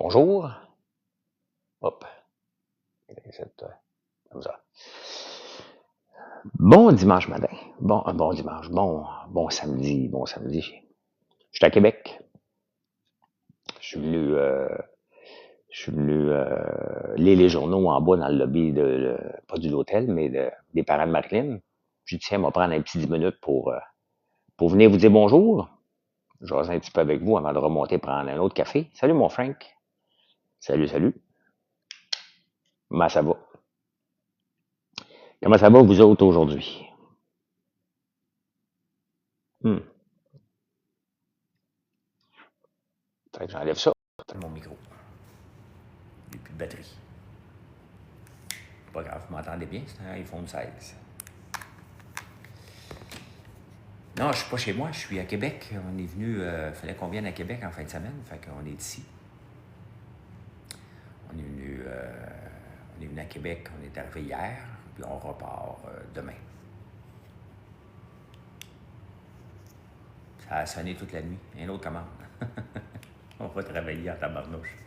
Bonjour. Hop. Comme ça. Bon dimanche matin. Bon dimanche. Bon samedi. Bon samedi. Je suis à Québec. Je suis venu lire les journaux en bas dans le lobby pas de l'hôtel, mais des parents de Marilyn. J'ai dit, tiens, on va prendre un petit 10 minutes pour venir vous dire bonjour. Je vais un petit peu avec vous avant de remonter prendre un autre café. Salut, mon Frank. Salut. Comment ça va? Comment ça va, vous autres, aujourd'hui? Fait que j'enlève ça. Mon micro. Il n'y a plus de batterie. Pas grave, vous m'entendez bien? C'est un iPhone 16. Non, je suis pas chez moi, je suis à Québec. On est venu, il fallait qu'on vienne à Québec en fin de semaine, fait qu'on est ici. On est venu à Québec, on est arrivé hier, puis on repart demain. Ça a sonné toute la nuit. Un autre commande. On va travailler en tabarnouche.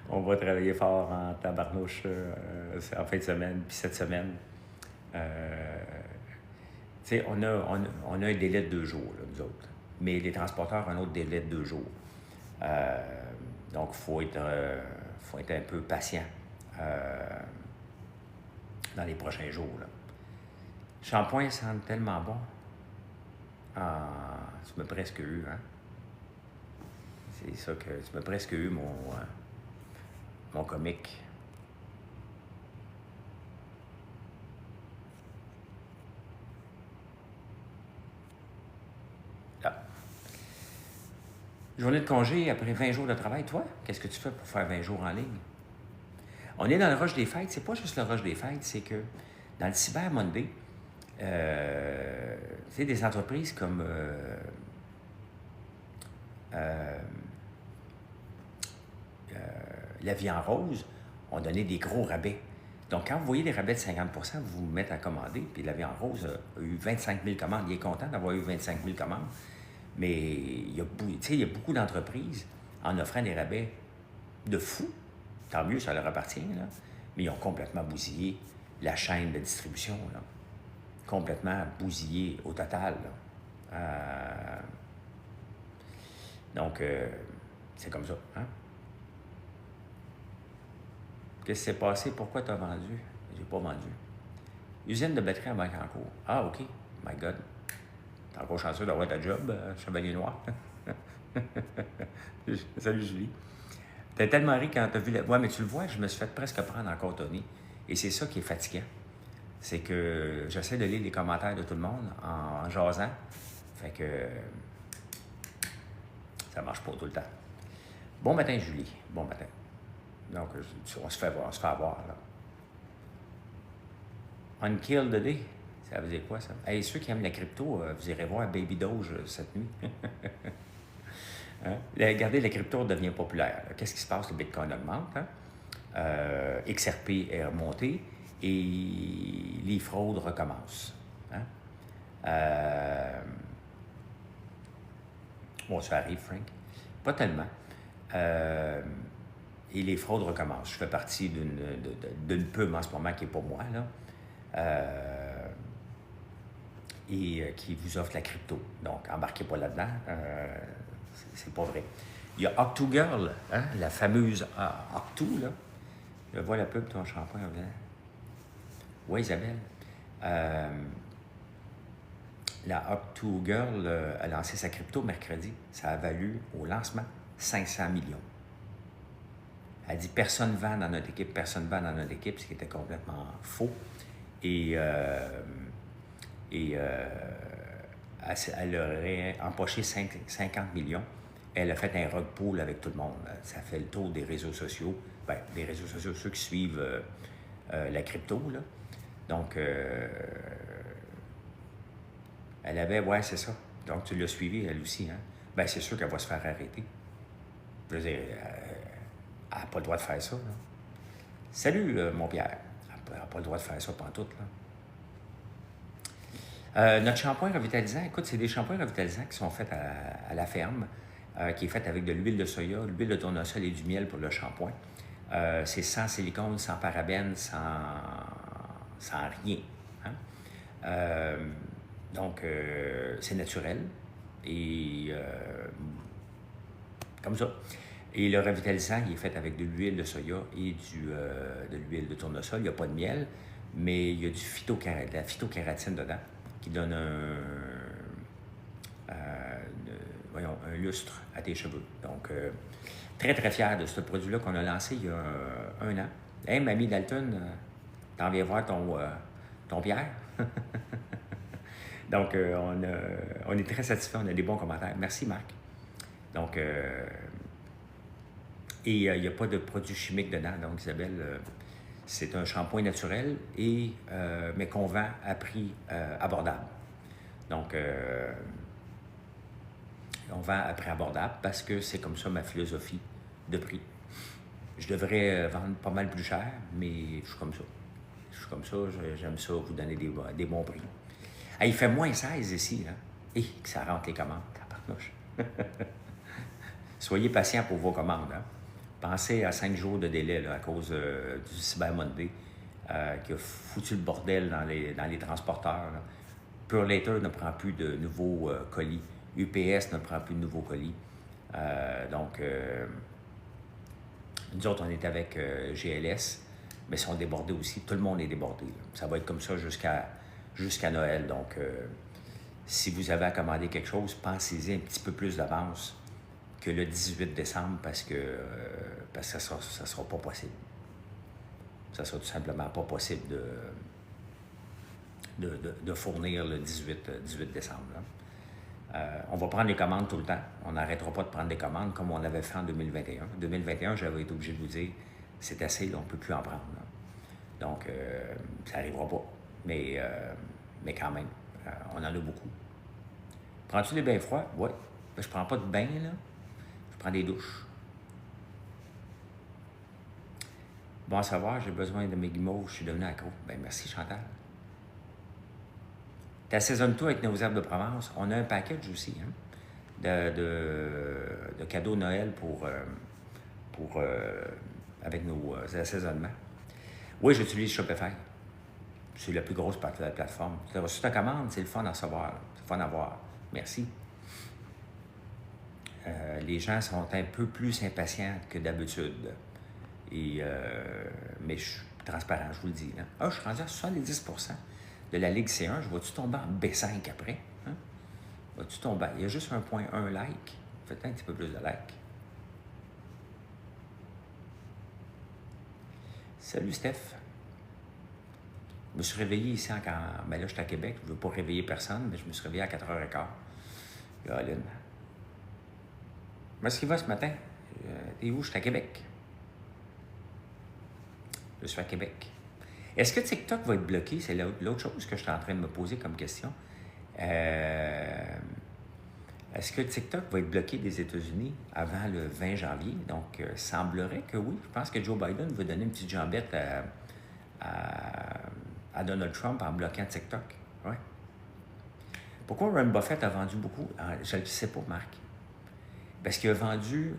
On va travailler fort en tabarnouche en fin de semaine, puis cette semaine. Tu sais, on a un délai de 2 jours, là, nous autres. Mais les transporteurs ont un autre délai de 2 jours. Donc, il faut être un peu patient dans les prochains jours. Là. Le shampoing sent tellement bon. Ah, tu m'as presque eu, hein? C'est ça que tu m'as presque eu, mon comique. Là. Journée de congé après 20 jours de travail, toi, qu'est-ce que tu fais pour faire 20 jours en ligne? On est dans le rush des fêtes. C'est pas juste le rush des fêtes, c'est que dans le Cyber Monday, tu sais, des entreprises comme La Vie en Rose ont donné des gros rabais. Donc, quand vous voyez des rabais de 50 vous vous mettez à commander. Puis La Vie en Rose a eu 25 000 commandes. Il est content d'avoir eu 25 000 commandes. Mais il y a beaucoup d'entreprises en offrant des rabais de fou. Tant mieux, ça leur appartient, là. Mais ils ont complètement bousillé la chaîne de distribution, là. Complètement bousillé au total, là. Donc, c'est comme ça, hein? Qu'est-ce qui s'est passé? Pourquoi tu as vendu? J'ai pas vendu. Usine de batterie à Bacancourt. Ah, OK. My God. T'es encore chanceux d'avoir ta job, Chevalier Noir. Salut, Julie. T'as tellement ri quand t'as vu la... Ouais, mais tu le vois, je me suis fait presque prendre en cotonné. Et c'est ça qui est fatigant. C'est que j'essaie de lire les commentaires de tout le monde en jasant. Fait que ça marche pas tout le temps. Bon matin, Julie. Bon matin. Donc, on se fait avoir, là. Unkill the day. Ça veut dire quoi, ça? Hey, ceux qui aiment la crypto, vous irez voir Baby Doge cette nuit. Hein? Regardez, la crypto devient populaire. Qu'est-ce qui se passe? Le Bitcoin augmente. Hein? XRP est remonté et les fraudes recommencent. Hein? Bon, ça arrive, Frank. Pas tellement. Et les fraudes recommencent. Je fais partie d'une pub en ce moment qui n'est pas moi, là, et qui vous offre la crypto. Donc, embarquez pas là-dedans. C'est pas vrai. Il y a Octogirl, hein, la fameuse Octo, là. Je vois la pub, ton shampoing. Oui, Isabelle. La Octogirl a lancé sa crypto mercredi. Ça a valu, au lancement, 500 millions. Elle dit personne vend dans notre équipe, ce qui était complètement faux. Et elle aurait empoché 50 millions. Elle a fait un rug pull avec tout le monde. Ça fait le tour des réseaux sociaux. Bien, des réseaux sociaux, ceux qui suivent la crypto, là. Donc, elle avait, ouais, c'est ça. Donc, tu l'as suivi, elle aussi, hein? Bien, c'est sûr qu'elle va se faire arrêter. Je veux dire, elle n'a pas le droit de faire ça, là. Salut, mon Pierre. Elle n'a pas le droit de faire ça pantoute, là. Notre shampoing revitalisant, écoute, c'est des shampoings revitalisants qui sont faits à la ferme. qui est faite avec de l'huile de soya, l'huile de tournesol et du miel pour le shampoing. C'est sans silicone, sans parabènes, sans rien. Hein? Donc, c'est naturel. Et comme ça. Et le revitalisant, il est fait avec de l'huile de soya et de l'huile de tournesol. Il n'y a pas de miel, mais il y a de la phytokératine dedans qui donne un lustre à tes cheveux. Donc, très, très fier de ce produit-là qu'on a lancé il y a 1 an. Hey, Mamie Dalton, t'en viens voir ton Pierre? Donc, on est très satisfait, on a des bons commentaires. Merci, Marc. Donc, et il n'y a pas de produits chimiques dedans. Donc, Isabelle, c'est un shampoing naturel, mais qu'on vend à prix abordable. Donc, on vend à prix abordable parce que c'est comme ça ma philosophie de prix. Je devrais vendre pas mal plus cher, mais je suis comme ça. Je suis comme ça, j'aime ça, vous donner des bons prix. Ah, il fait moins 16 ici, là. Et que ça rentre les commandes, tabarnouche. Soyez patient pour vos commandes. Hein? Pensez à 5 jours de délai là, à cause du Cyber Monday qui a foutu le bordel dans les transporteurs. Là. Pure Later ne prend plus de nouveaux colis. UPS ne prend plus de nouveaux colis. Donc, nous autres, on est avec GLS, mais ils sont débordés aussi. Tout le monde est débordé. Là. Ça va être comme ça jusqu'à Noël. Donc, si vous avez à commander quelque chose, pensez-y un petit peu plus d'avance que le 18 décembre parce que ça sera pas possible. Ça sera tout simplement pas possible de fournir le 18 décembre. On va prendre les commandes tout le temps. On n'arrêtera pas de prendre des commandes comme on l'avait fait en 2021. En 2021, j'avais été obligé de vous dire c'est assez, là, on ne peut plus en prendre. Là. Donc, ça n'arrivera pas. Mais quand même, on en a beaucoup. Prends-tu des bains froids? Oui. Je ne prends pas de bain, là. Je prends des douches. Bon à savoir, j'ai besoin de mes guimauves, je suis devenu accro. Bien, merci Chantal. T'assaisonnes-toi avec nos herbes de Provence. On a un package aussi hein, de cadeaux Noël avec nos assaisonnements. Oui, j'utilise Shopify. C'est la plus grosse plateforme. Tu as reçu ta commande, c'est le fun à recevoir. C'est le fun à voir. Merci. Les gens sont un peu plus impatients que d'habitude. Mais je suis transparent, je vous le dis. Là. Ah, je suis rendu à 70% de la Ligue C1. Je vais-tu tomber en B5 après? Hein? Vas-tu tomber? Il y a juste 1.1 like. Faites un petit peu plus de like. Salut, Steph. Je me suis réveillé ici encore. Ben là, je suis à Québec. Je ne veux pas réveiller personne, mais je me suis réveillé à 4h15. Caroline. Qu'est-ce qu'il va ce matin? T'es où? Je suis à Québec. Je suis à Québec. Est-ce que TikTok va être bloqué? C'est l'autre chose que je suis en train de me poser comme question. Est-ce que TikTok va être bloqué des États-Unis avant le 20 janvier? Donc, il semblerait que oui. Je pense que Joe Biden veut donner une petite jambette à Donald Trump en bloquant TikTok. Ouais. Pourquoi Warren Buffett a vendu beaucoup? Je ne le sais pas, Marc. Parce qu'il a vendu...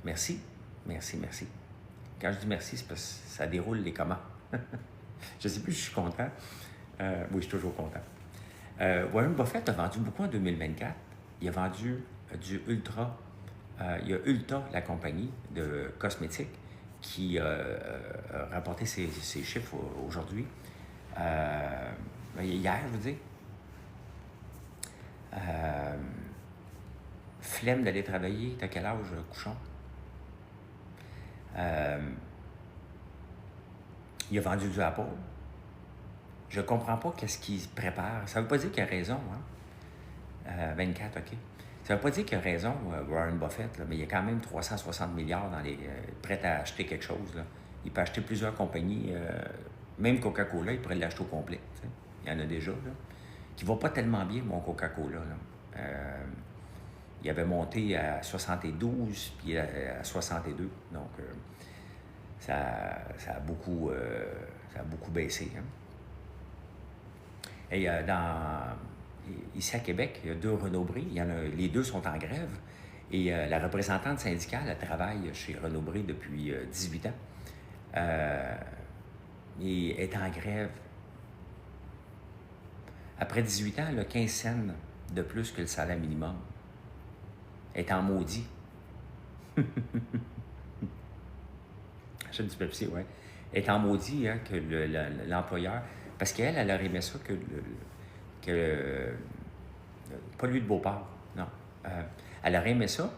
Merci. Quand je dis merci, c'est parce que ça déroule les commandes. Je ne sais plus si je suis content. Oui, je suis toujours content. Warren Buffett a vendu beaucoup en 2024. Il a vendu du Ultra. Il y a Ulta, la compagnie de cosmétiques, qui a rapporté ses chiffres aujourd'hui. Hier, je veux dire. Flemme d'aller travailler. T'as quel âge, couchon? Il a vendu du Apple. Je ne comprends pas qu'est-ce qu'il prépare. Ça ne veut pas dire qu'il a raison. Hein? 24, OK. Ça ne veut pas dire qu'il a raison, Warren Buffett, là, mais il y a quand même 360 milliards prêt à acheter quelque chose. Là. Il peut acheter plusieurs compagnies. Même Coca-Cola, il pourrait l'acheter au complet. T'sais. Il y en a déjà. Là, qui ne va pas tellement bien, mon Coca-Cola. Là. Il avait monté à 72, puis à 62. Donc, ça a beaucoup baissé. Hein. Et ici à Québec, il y a 2 Renaud-Bré. Les 2 sont en grève. Et la représentante syndicale, elle travaille chez Renaud-Bré depuis 18 ans. Et est en grève. Après 18 ans, elle a 15 cents de plus que le salaire minimum. Elle est en maudit. Achète du Pepsi, ouais. Elle est en maudit, hein, que l'employeur... Parce qu'elle, elle aurait aimé ça pas lui de Beauport, non. Elle aurait aimé ça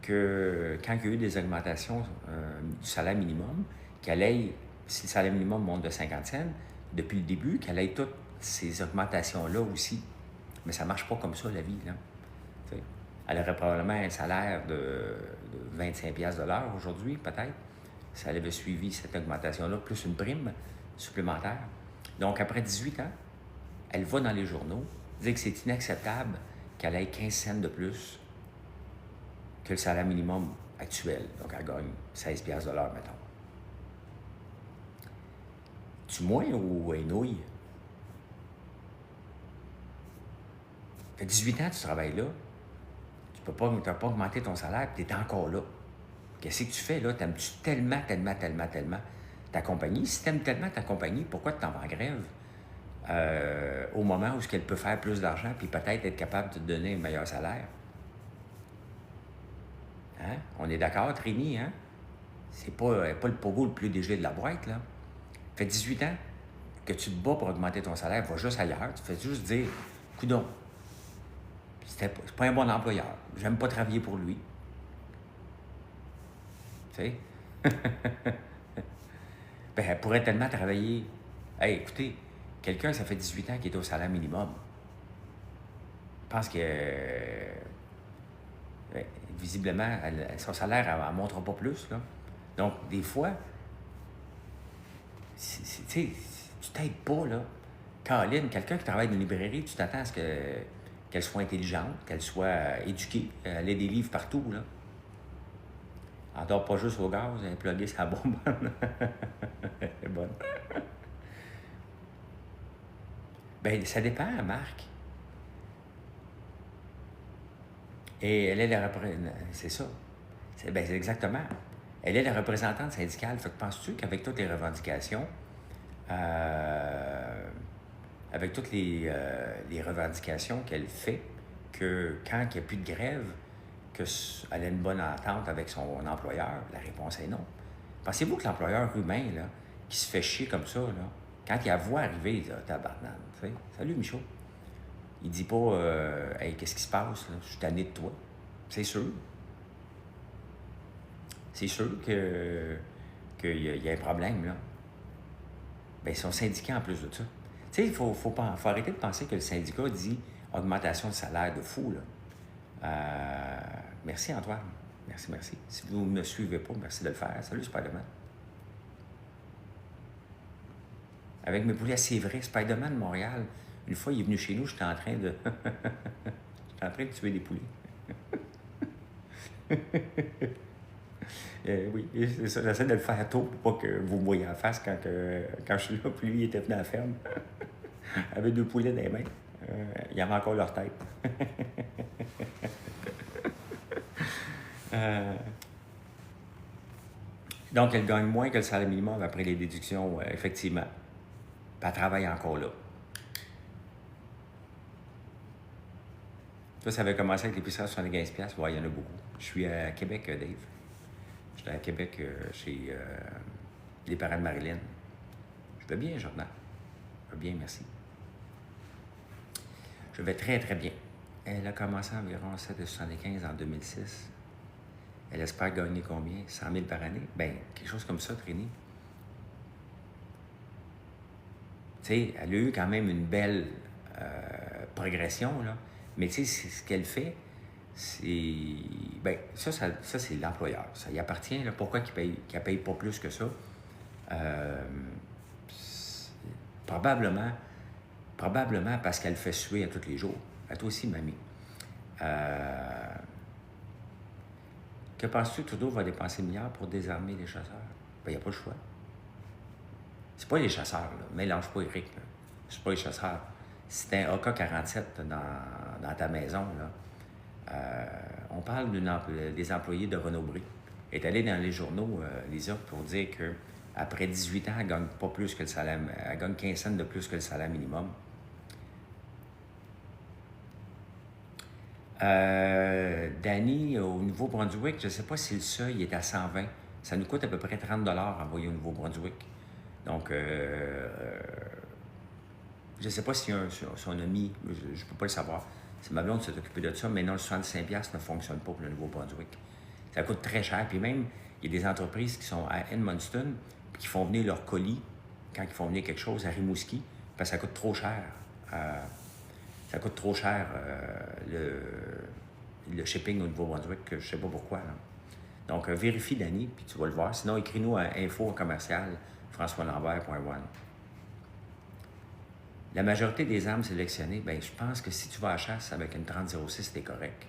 que quand il y a eu des augmentations du salaire minimum, qu'elle ait, si le salaire minimum monte de 50 cents, depuis le début, qu'elle ait toutes ces augmentations-là aussi. Mais ça ne marche pas comme ça, la vie, là. T'sais. Elle aurait probablement un salaire de 25$ de l'heure aujourd'hui, peut-être. Si elle avait suivi cette augmentation-là, plus une prime supplémentaire. Donc, après 18 ans, elle va dans les journaux dire que c'est inacceptable qu'elle ait 15 cents de plus que le salaire minimum actuel. Donc, elle gagne 16$ de l'heure, mettons. Tu moins ou une nouille? Ça fait 18 ans que tu travailles là. Tu n'as pas augmenté ton salaire, puis tu es encore là. Qu'est-ce que tu fais là? T'aimes-tu tellement ta compagnie? Si tu aimes tellement ta compagnie, pourquoi tu t'en vas en grève au moment où elle peut faire plus d'argent puis peut-être être capable de te donner un meilleur salaire? Hein? On est d'accord, Trini, hein? C'est pas le pogo le plus dégelé de la boîte, là. Ça fait 18 ans que tu te bats pour augmenter ton salaire, va juste ailleurs. Tu fais juste dire, coudonc, c'est pas un bon employeur. J'aime pas travailler pour lui. Tu sais? Ben, elle pourrait tellement travailler. Hey, écoutez, quelqu'un, ça fait 18 ans qu'il est au salaire minimum. Je pense que, visiblement, son salaire, elle ne montrera pas plus, là. Donc, des fois, tu sais, tu t'aides pas, là. Caroline, quelqu'un qui travaille dans une librairie, tu t'attends à ce qu'elle soit intelligente, qu'elle soit éduquée, elle ait des livres partout, là. Elle dort pas juste au gaz, elle est pluguée sa bombe. Elle est bonne. Bien, ça dépend, Marc. Et elle est la représentante. C'est ça. C'est exactement. Elle est la représentante syndicale. Fait que penses-tu qu'avec toutes les revendications, avec toutes les revendications qu'elle fait, que quand il n'y a plus de grève, qu'elle a une bonne entente avec son employeur? La réponse est non. Pensez-vous que l'employeur humain, là, qui se fait chier comme ça, là, quand il la voit arriver, il dit « tabarnak, tu sais, salut Michaud ». Il dit pas « Hey, qu'est-ce qui se passe, là? Je suis tanné de toi ». C'est sûr. C'est sûr qu'il y a un problème, là. Bien, ils sont syndiqués en plus de ça. Tu sais, il faut arrêter de penser que le syndicat dit augmentation de salaire de fou, là. Merci Antoine. Merci. Si vous ne me suivez pas, merci de le faire. Salut Spider-Man. Avec mes poulets, c'est vrai, Spider-Man de Montréal, une fois il est venu chez nous, j'étais en train de tuer des poulets. Oui, c'est ça, j'essaie de le faire tôt pour pas que vous me voyez en face quand je suis là, puis lui il était venu à la ferme avec 2 poulets dans les mains. Il y avait encore leur tête. Donc, elle gagne moins que le salaire minimum après les déductions, effectivement. Puis elle travaille encore là. Ça avait commencé avec l'épicerie à 75$. Ouais, il y en a beaucoup. Je suis à Québec, Dave. J'étais à Québec chez les parents de Marilyn. Je vais bien, Jordan. Je vais bien, merci. Je vais très, très bien. Elle a commencé environ 7,75$ en 2006. Elle espère gagner combien? 100 000 par année? Bien, quelque chose comme ça, Trini. Tu sais, elle a eu quand même une belle progression, là. Mais tu sais, ce qu'elle fait, c'est... Bien, ça c'est l'employeur. Ça y appartient, là. Pourquoi qu'il ne paye pas plus que ça? Probablement parce qu'elle fait suer à tous les jours. À toi aussi, mamie. Que penses-tu que Trudeau va dépenser 1 milliard pour désarmer les chasseurs? Bien, il n'y a pas le choix. C'est pas les chasseurs, là. Mélange pas Éric, là. C'est pas les chasseurs. Si tu as un AK-47 dans ta maison, là, on parle des employés de Renaud-Bré. Elle est allée dans les journaux, Lisa, pour dire qu'après 18 ans, elle ne gagne pas plus que le salaire. Elle gagne 15 cents de plus que le salaire minimum. Danny, au Nouveau-Brunswick, je ne sais pas si le seuil est à 120. Ça nous coûte à peu près 30 $ à envoyer au Nouveau-Brunswick. Donc, je ne sais pas si on a mis, je ne peux pas le savoir. C'est ma blonde qui s'est occupée de ça, mais non, le 65$ ne fonctionne pas pour le Nouveau-Brunswick. Ça coûte très cher. Puis même, il y a des entreprises qui sont à Edmundston puis qui font venir leur colis quand ils font venir quelque chose à Rimouski, parce que ça coûte trop cher. Ça coûte trop cher le shipping au Nouveau-Brunswick, je ne sais pas pourquoi. Là. Donc, vérifie, Danny, puis tu vas le voir. Sinon, écris-nous à info@françoislambert.one. La majorité des armes sélectionnées, bien, je pense que si tu vas à la chasse avec une 30-06, t'es correct.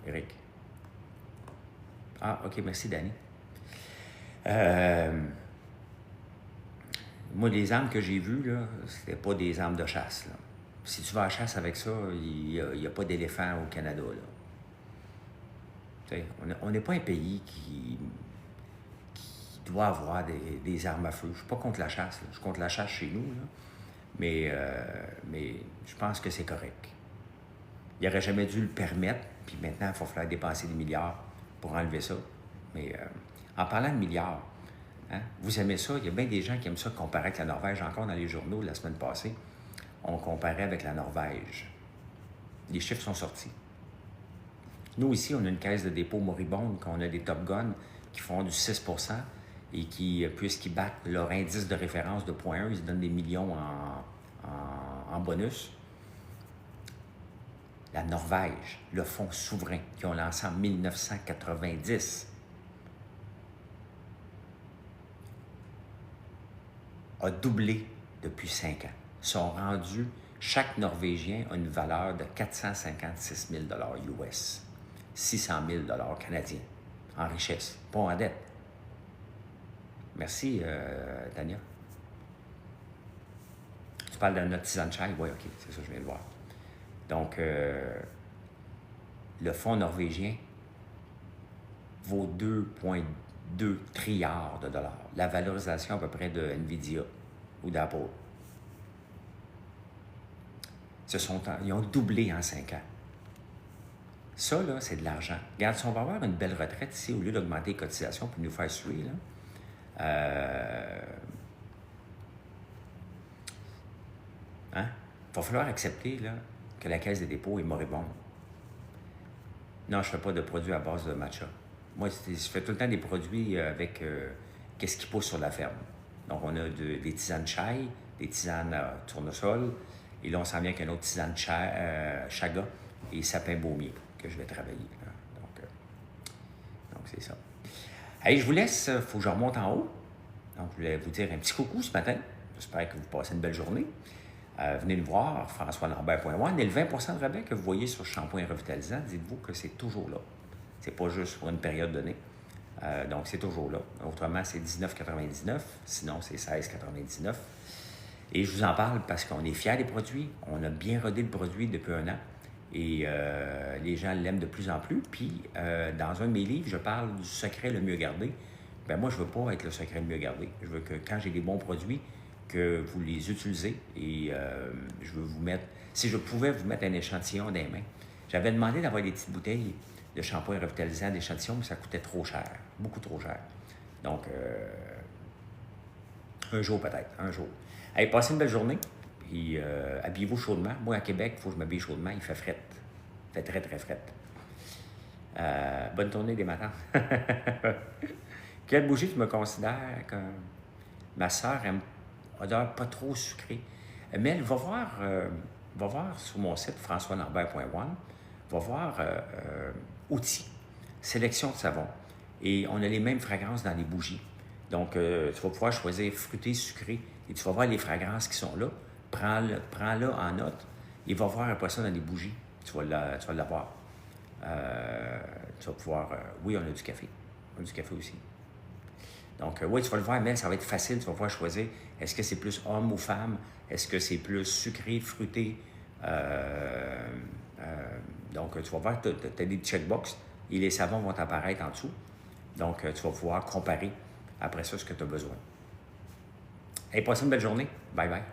Eric. Ah, OK, merci, Danny. Moi, les armes que j'ai vues, là, c'était pas des armes de chasse, là. Si tu vas à la chasse avec ça, il n'y a pas d'éléphant au Canada, là. On n'est pas un pays qui doit avoir des armes à feu. Je ne suis pas contre la chasse, là. Je suis contre la chasse chez nous, là. Mais je pense que c'est correct. Il n'aurait jamais dû le permettre, puis maintenant, il va falloir dépenser des milliards pour enlever ça. Mais en parlant de milliards, hein, vous aimez ça? Il y a bien des gens qui aiment ça comparer avec la Norvège. Encore dans les journaux, la semaine passée, on comparait avec la Norvège. Les chiffres sont sortis. Nous, ici, on a une caisse de dépôt moribonde, qu'on a des Top Gun qui font du 6% et qui, puisqu'ils battent leur indice de référence de 0,1, ils se donnent des millions en bonus. La Norvège, le fonds souverain qu'ils ont lancé en 1990, a doublé depuis 5 ans. Ils sont rendus, chaque Norvégien a une valeur de 456 000 $ US, 600 000 $ canadiens, en richesse, pas en dette. Merci, Tania. Tu parles de notre tisane chai? Oui, OK, c'est ça, je viens de voir. Donc, le fonds norvégien vaut 2,2 trilliards de dollars. La valorisation à peu près de NVIDIA ou d'Apple. Ils ont doublé en 5 ans. Ça, là, c'est de l'argent. Regarde, si on va avoir une belle retraite ici, au lieu d'augmenter les cotisations pour nous faire suer, là, il va falloir accepter là, que la caisse des dépôts est moribonde. Non, je ne fais pas de produits à base de matcha. Moi, je fais tout le temps des produits avec qu'est-ce qui pousse sur la ferme. Donc, on a des tisanes chai, des tisanes tournesol, et là, on s'en vient avec un autre tisane chaga et sapin baumier que je vais travailler. Là. Donc, c'est ça. Hey, je vous laisse, il faut que je remonte en haut. Donc, je voulais vous dire un petit coucou ce matin. J'espère que vous passez une belle journée. Venez nous voir, françoislambert.one. Et le 20 % de rabais que vous voyez sur Shampoing Revitalisant, dites-vous que c'est toujours là. C'est pas juste pour une période donnée. Donc, c'est toujours là. Autrement, c'est 19,99. Sinon, c'est 16,99. Et je vous en parle parce qu'on est fiers des produits. On a bien rodé le produit depuis 1 an. Et les gens l'aiment de plus en plus. Puis, dans un de mes livres, je parle du secret le mieux gardé. Bien, moi, je ne veux pas être le secret le mieux gardé. Je veux que quand j'ai des bons produits, que vous les utilisez. Et je veux vous mettre... Si je pouvais vous mettre un échantillon dans les mains. J'avais demandé d'avoir des petites bouteilles de shampoing revitalisant d'échantillon, mais ça coûtait trop cher. Beaucoup trop cher. Donc, un jour peut-être. Un jour. Allez, passez une belle journée. Puis, habillez-vous chaudement. Moi, à Québec, il faut que je m'habille chaudement. Il fait fret. Il fait très, très fret. Bonne tournée des matins. Quelle bougie tu me considères comme... Ma sœur aime odeur pas trop sucrée. Mais elle va voir sur mon site françoislambert.one, va voir outils, sélection de savon. Et on a les mêmes fragrances dans les bougies. Donc, tu vas pouvoir choisir fruité, sucré. Et tu vas voir les fragrances qui sont là. Prends-le en note. Et va voir après ça dans les bougies. Tu vas l'avoir. Tu vas pouvoir... oui, on a du café. On a du café aussi. Donc, oui, tu vas le voir, mais ça va être facile. Tu vas pouvoir choisir, est-ce que c'est plus homme ou femme? Est-ce que c'est plus sucré, fruité? Donc, tu vas voir, tu as des checkbox et les savons vont apparaître en dessous. Donc, tu vas pouvoir comparer après ça ce que tu as besoin. Hey, passe une belle journée. Bye bye.